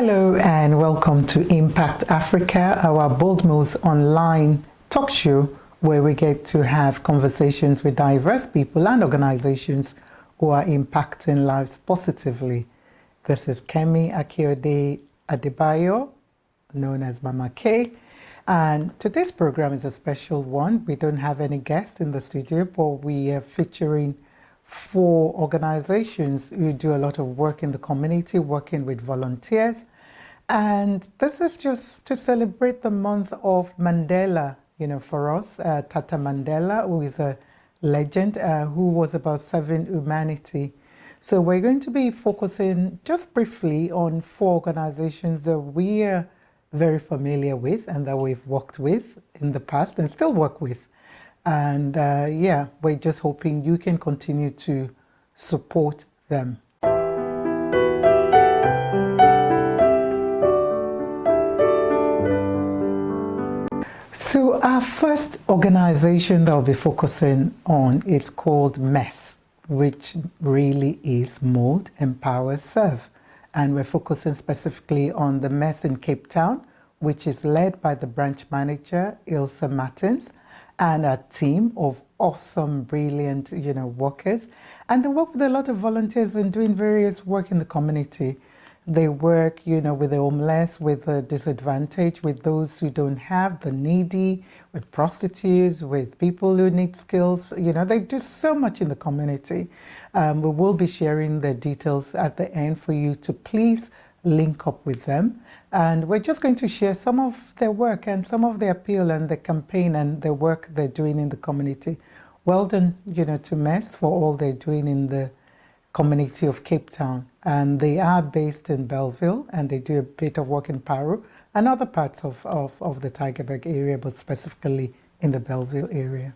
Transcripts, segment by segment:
Hello and welcome to Impact Africa, our Bold Moves online talk show where we get to have conversations with diverse people and organizations who are impacting lives positively. This is Kemi Akiode Adebayo, known as Mama K, and today's program is a special one. We don't have any guests in the studio, but we are featuring 4 organizations who do a lot of work in the community, working with volunteers. And this is just to celebrate the month of Mandela, for us, Tata Mandela, who is a legend, who was about serving humanity. So we're going to be focusing just briefly on 4 organizations that we are very familiar with and that we've worked with in the past and still work with. And we're just hoping you can continue to support them. So our first organization that we'll be focusing on is called MES, which really is Mold, Empower, Serve. And we're focusing specifically on the MES in Cape Town, which is led by the branch manager, Ilse Martins, and a team of awesome, brilliant, workers. And they work with a lot of volunteers and doing various work in the community. They work, with the homeless, with the disadvantaged, with those who don't have, the needy, with prostitutes, with people who need skills. They do so much in the community. We will be sharing the details at the end for you to please link up with them. And we're just going to share some of their work and some of their appeal and the campaign and the work they're doing in the community. Well done, to MES for all they're doing in the community of Cape Town. And they are based in Belleville and they do a bit of work in Paru and other parts of the Tygerberg area, but specifically in the Belleville area.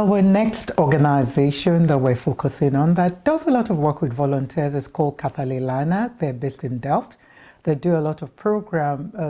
Our next organization that we're focusing on that does a lot of work with volunteers is called Khathalelana. They're based in Delft. They do a lot of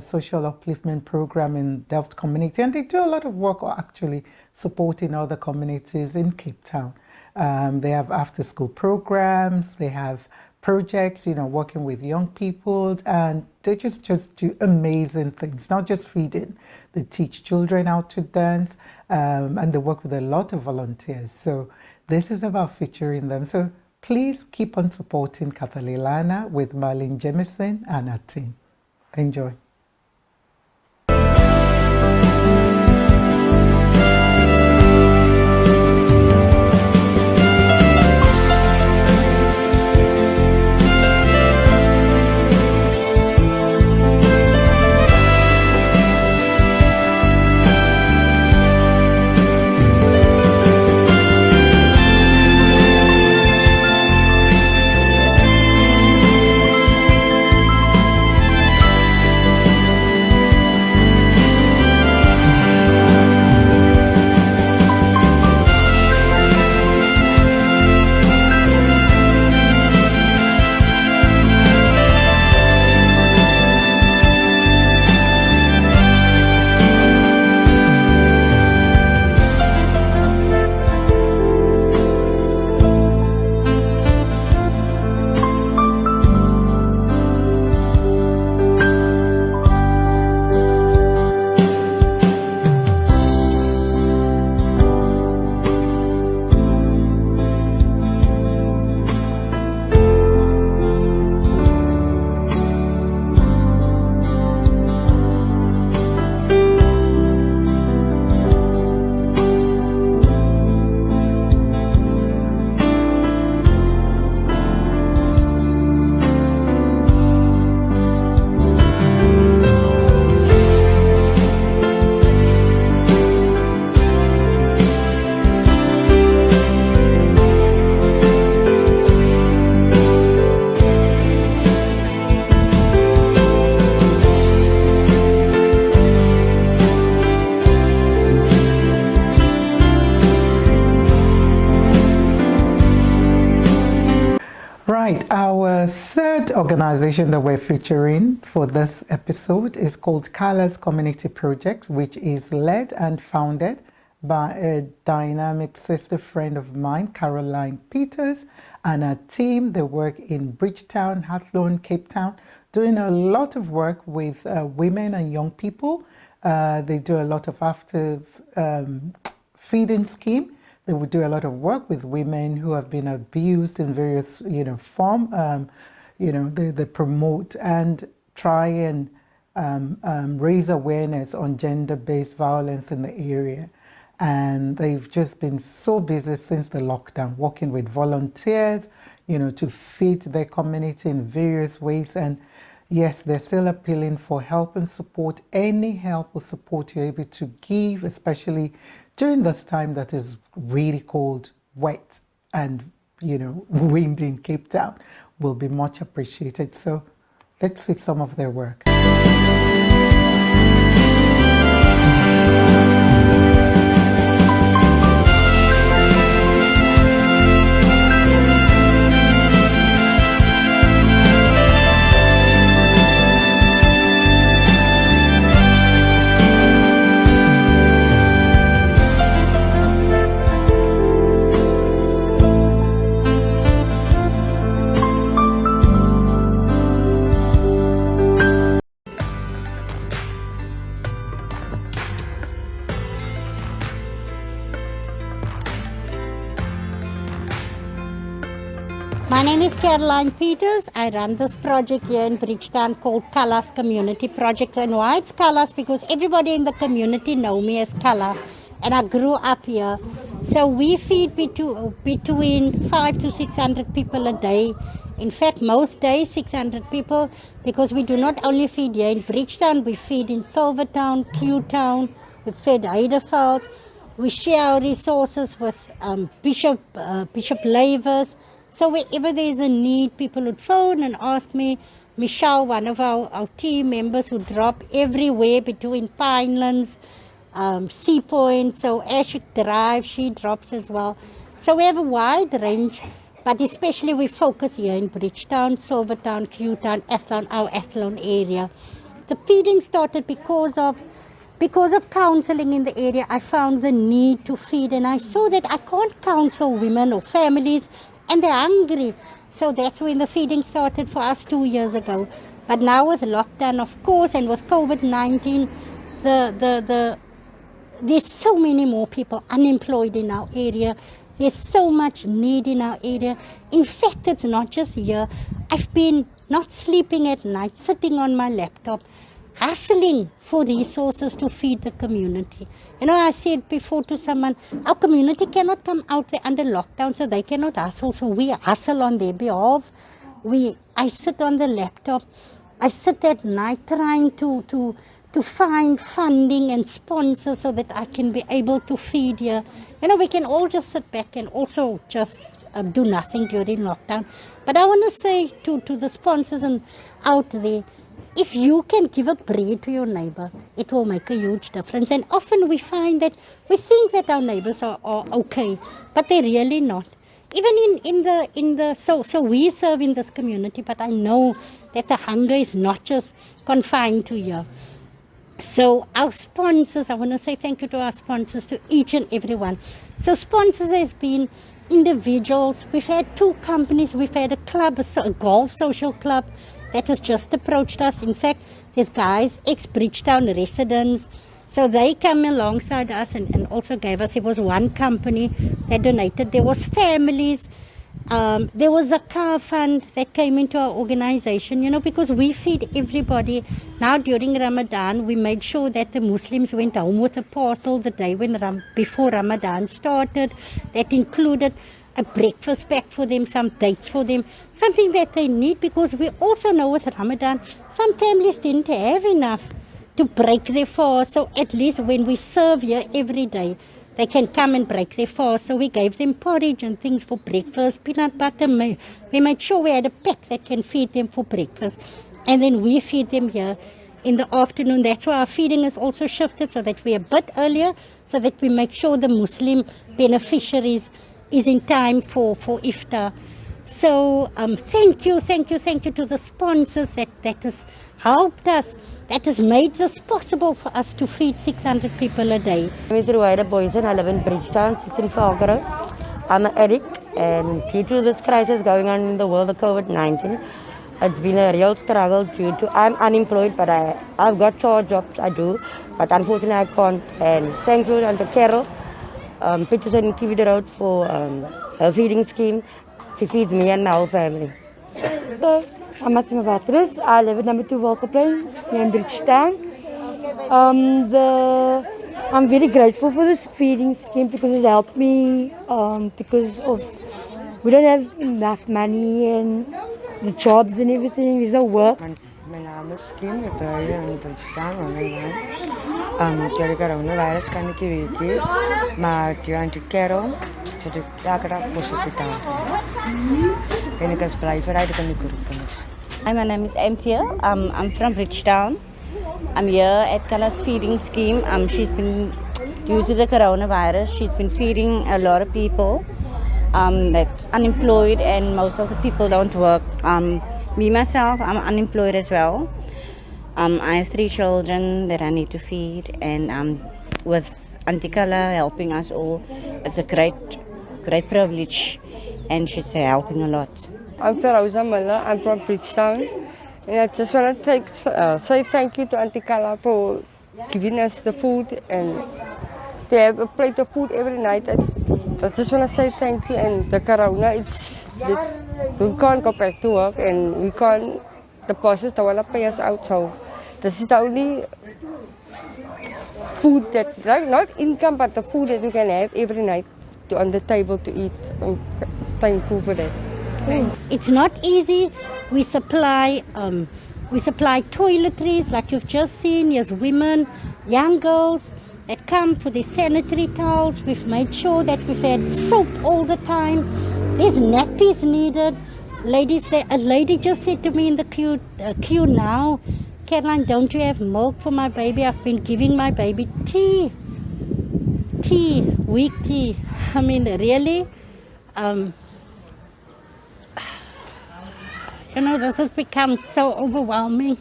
social upliftment program in Delft community, and they do a lot of work actually supporting other communities in Cape Town. They have after-school programs, they have projects, working with young people, and they just do amazing things, not just feeding. They teach children how to dance, and they work with a lot of volunteers. So this is about featuring them. So please keep on supporting Khathalelana with Marlene Jemison and her team. Enjoy. Right, our third organization that we're featuring for this episode is called Callas Community Project, which is led and founded by a dynamic sister friend of mine, Caroline Peters, and her team. They work in Bridgetown, Athlone, Cape Town, doing a lot of work with women and young people. They do a lot of after feeding scheme. They would do a lot of work with women who have been abused in various, form. They promote and try and raise awareness on gender-based violence in the area. And they've just been so busy since the lockdown, working with volunteers, to feed their community in various ways. And yes, they're still appealing for help and support. Any help or support you're able to give, especially during this time that is really cold, wet, and windy in Cape Town, will be much appreciated. So let's see some of their work. My name is Caroline Peters. I run this project here in Bridgetown called Callas Community Projects. And why it's Callas? Because everybody in the community know me as Calla, and I grew up here. So we feed between 500 to 600 people a day. In fact, most days 600 people, because we do not only feed here in Bridgetown, we feed in Silvertown, Q-Town, we feed Heideveld. We share our resources with Bishop Lavers. So wherever there's a need, people would phone and ask me. Michelle, one of our team members, who drop everywhere between Pinelands, Sea Point. So as she drives, she drops as well. So we have a wide range, but especially we focus here in Bridgetown, Silvertown, Q-Town, Athlone, our Athlone area. The feeding started because of counseling in the area. I found the need to feed, and I saw that I can't counsel women or families, and they're hungry. So that's when the feeding started for us 2 years ago. But now with lockdown, of course, and with COVID-19, there's so many more people unemployed in our area. There's so much need in our area. In fact, it's not just here. I've been not sleeping at night, sitting on my laptop, hustling for resources to feed the community. You know, I said before to someone, our community cannot come out there under lockdown, so they cannot hustle. So we hustle on their behalf. I sit on the laptop. I sit at night trying to find funding and sponsors so that I can be able to feed here. You know, we can all just sit back and also just do nothing during lockdown. But I want to say to the sponsors and out there, if you can give a bread to your neighbor, it will make a huge difference. And often we find that we think that our neighbors are okay, but they're really not. Even so we serve in this community, but I know that the hunger is not just confined to here. So our sponsors, I want to say thank you to our sponsors, to each and every one. So sponsors has been individuals. We've had 2 companies. We've had a club, a golf social club that has just approached us. In fact, there's guys, ex-Bridgetown residents. So they come alongside us and also gave us, it was one company that donated. There was families. There was a car fund that came into our organization, you know, because we feed everybody. Now during Ramadan, we made sure that the Muslims went home with a parcel the day before Ramadan started. That included a breakfast pack for them, some dates for them, something that they need, because we also know with Ramadan, some families didn't have enough to break their fast. So at least when we serve here every day, they can come and break their fast. So we gave them porridge and things for breakfast, peanut butter. We made sure we had a pack that can feed them for breakfast. And then we feed them here in the afternoon. That's why our feeding is also shifted, so that we're a bit earlier, so that we make sure the Muslim beneficiaries is in time for iftar. So thank you to the sponsors that has helped us, that has made this possible for us to feed 600 people a day. I'm Mr. Boyson. I live in Bridgetown, 16 Road. I'm an addict, and due to this crisis going on in the world of COVID-19, it's been a real struggle due to, I'm unemployed, but I've got 4 jobs I do, but unfortunately I can't. And thank you to Carol Peterson in TV Road for her feeding scheme to feed me and my whole family. So, I'm Massimo Batris. I live at number 2 Volkerplein here in Bridgetown. I'm very grateful for this feeding scheme because it helped me because of we don't have enough money and the jobs and everything. There's no work. My name is Kim. Ik ben hier in Bridgetown. Door de coronavirus kan ik hier werken, maar door de Carol zit ik elke dag op hospitaal. En ik als blijverheid kan ik roepen. Hi, my name is Anthea. I'm from Bridgetown. I'm here at Callas feeding scheme. She's been, due to the coronavirus, she's been feeding a lot of people that's unemployed, and most of the people don't work. Me myself, I'm unemployed as well. I have 3 children that I need to feed, and with Auntie Kala helping us all, it's a great privilege, and she's helping a lot. I'm Rosa Miller. I'm from Bridgetown, and I just want to say thank you to Auntie Kala for giving us the food and to have a plate of food every night. I just want to say thank you. And the corona, we can't go back to work, and we can't. The bosses don't want to pay us out, so this is the only food that, like, not income, but the food that you can have every night on the table to eat. I'm thankful for that. It's not easy. We supply toiletries, like you've just seen. Yes, women, young girls that come for their sanitary towels. We've made sure that we've had soap all the time. There's nappies needed. Ladies, a lady just said to me in the queue now, Caroline, don't you have milk for my baby? I've been giving my baby tea. weak tea. I mean, really, this has become so overwhelming,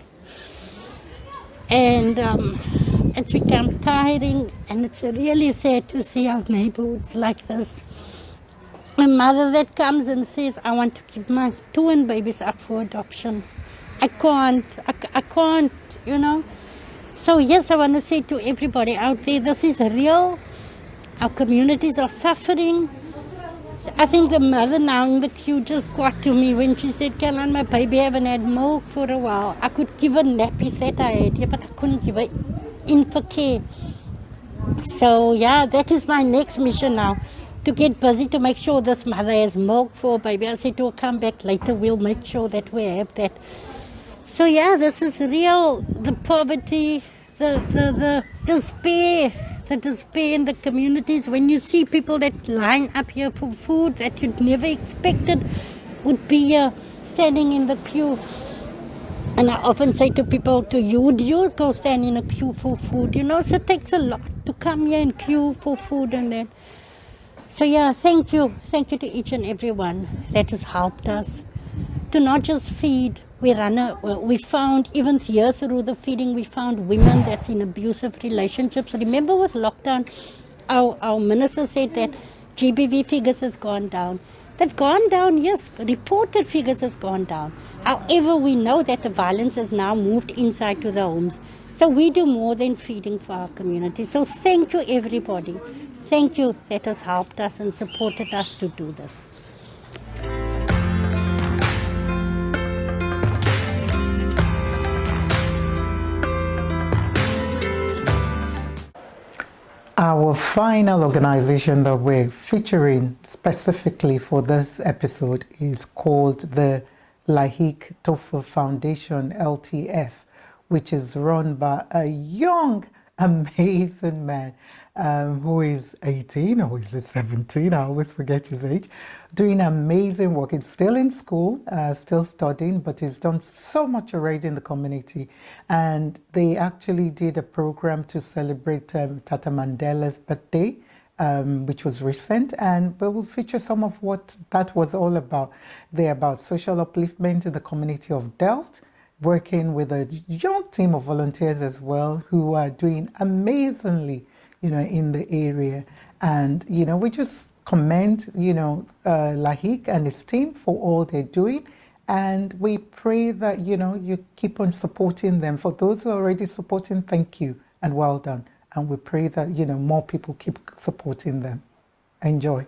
and it's become tiring, and it's really sad to see our neighborhoods like this. A mother that comes and says, I want to give my twin babies up for adoption. I can't, So yes, I want to say to everybody out there, this is real. Our communities are suffering. I think the mother now in the queue just got to me when she said, Callan, my baby haven't had milk for a while. I could give her nappies that I had here, but I couldn't give her infant care. So yeah, that is my next mission now, to get busy to make sure this mother has milk for a baby. I said to her, come back later, we'll make sure that we have that. So yeah, this is real. The poverty, the despair in the communities. When you see people that line up here for food that you'd never expected would be here standing in the queue. And I often say to people, would you go stand in a queue for food? So it takes a lot to come here and queue for food and that. So yeah, thank you to each and everyone that has helped us to not just feed. We found, even here through the feeding, we found women that's in abusive relationships. Remember with lockdown, our minister said that GBV figures has gone down. They've gone down, yes, reported figures has gone down. However, we know that the violence has now moved inside to the homes. So we do more than feeding for our community. So thank you, everybody. Thank you that has helped us and supported us to do this. Our final organization that we're featuring specifically for this episode is called the Laeeq Toffar Foundation, LTF, which is run by a young, amazing man who is 18 or is it 17? I always forget his age. Doing amazing work. He's still in school, still studying, but he's done so much already in the community. And they actually did a program to celebrate Tata Mandela's birthday, which was recent, and we will feature some of what that was all about. They're about social upliftment in the community of Delft, working with a young team of volunteers as well who are doing amazingly, in the area. And, we just commend, Laeeq and his team for all they're doing. And we pray that, you keep on supporting them. For those who are already supporting, thank you and well done. And we pray that, more people keep supporting them. Enjoy.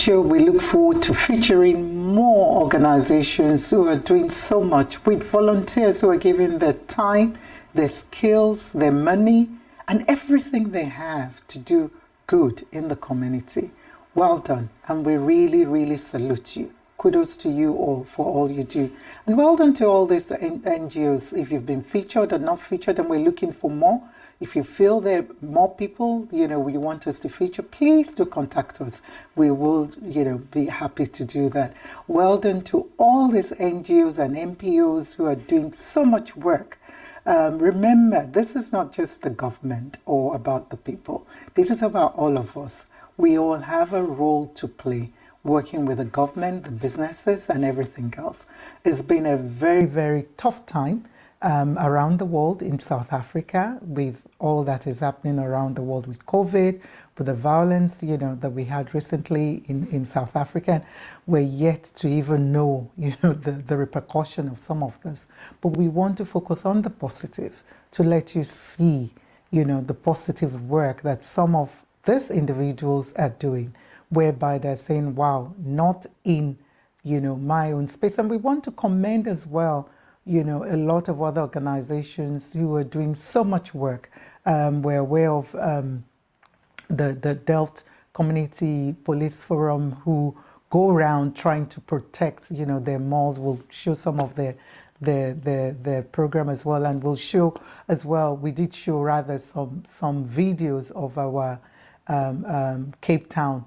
We look forward to featuring more organizations who are doing so much with volunteers who are giving their time, their skills, their money, and everything they have to do good in the community. Well done, and we really, really salute you. Kudos to you all for all you do. And well done to all these NGOs. If you've been featured or not featured and we're looking for more, If you feel there are more people, you want us to feature, please do contact us. We will, be happy to do that. Well done to all these NGOs and NPOs who are doing so much work. Remember, this is not just the government or about the people. This is about all of us. We all have a role to play, working with the government, the businesses, and everything else. It's been a very, very tough time around the world in South Africa with all that is happening around the world with COVID, with the violence, that we had recently in South Africa. We're yet to even know, the repercussion of some of this. But we want to focus on the positive to let you see, the positive work that some of these individuals are doing, whereby they're saying, wow, not in, my own space. And we want to commend as well, a lot of other organizations who are doing so much work. We're aware of the Delft Community Police Forum, who go around trying to protect, their malls. We'll show some of their program as well, and we'll show as well. We did show rather some videos of our Cape Town,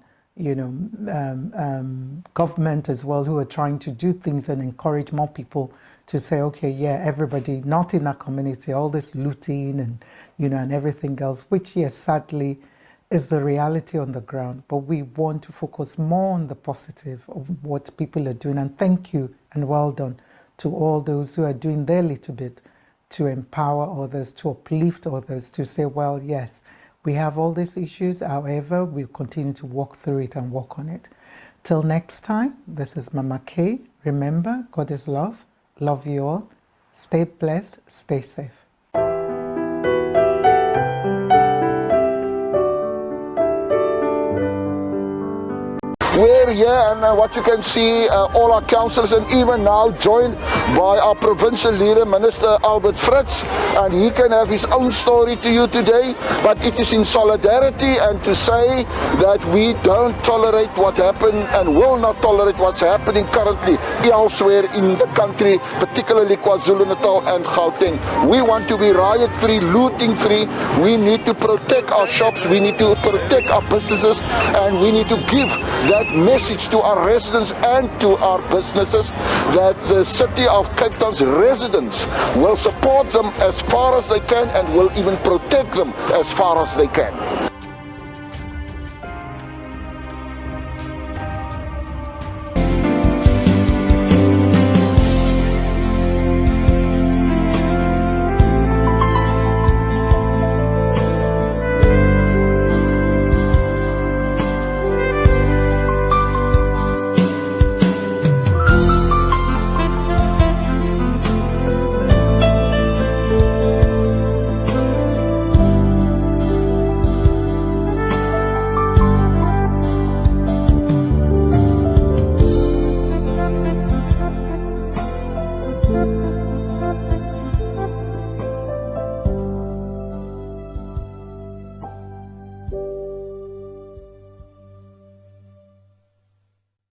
government as well, who are trying to do things and encourage more people to say, okay, yeah, everybody not in our community, all this looting and and everything else, which yes, sadly is the reality on the ground. But we want to focus more on the positive of what people are doing. And thank you and well done to all those who are doing their little bit to empower others, to uplift others, to say, well, yes, we have all these issues. However, we'll continue to walk through it and work on it. Till next time, this is Mama K. Remember, God is love. Love you all. Stay blessed. Stay safe. We're here, and what you can see, all our councillors, and even now joined by our provincial leader, Minister Albert Fritz, and he can have his own story to you today, but it is in solidarity and to say that we don't tolerate what happened and will not tolerate what's happening currently elsewhere in the country, particularly KwaZulu-Natal and Gauteng. We want to be riot-free, looting-free. We need to protect our shops, we need to protect our businesses, and we need to give that message to our residents and to our businesses that the city of Cape Town's residents will support them as far as they can and will even protect them as far as they can.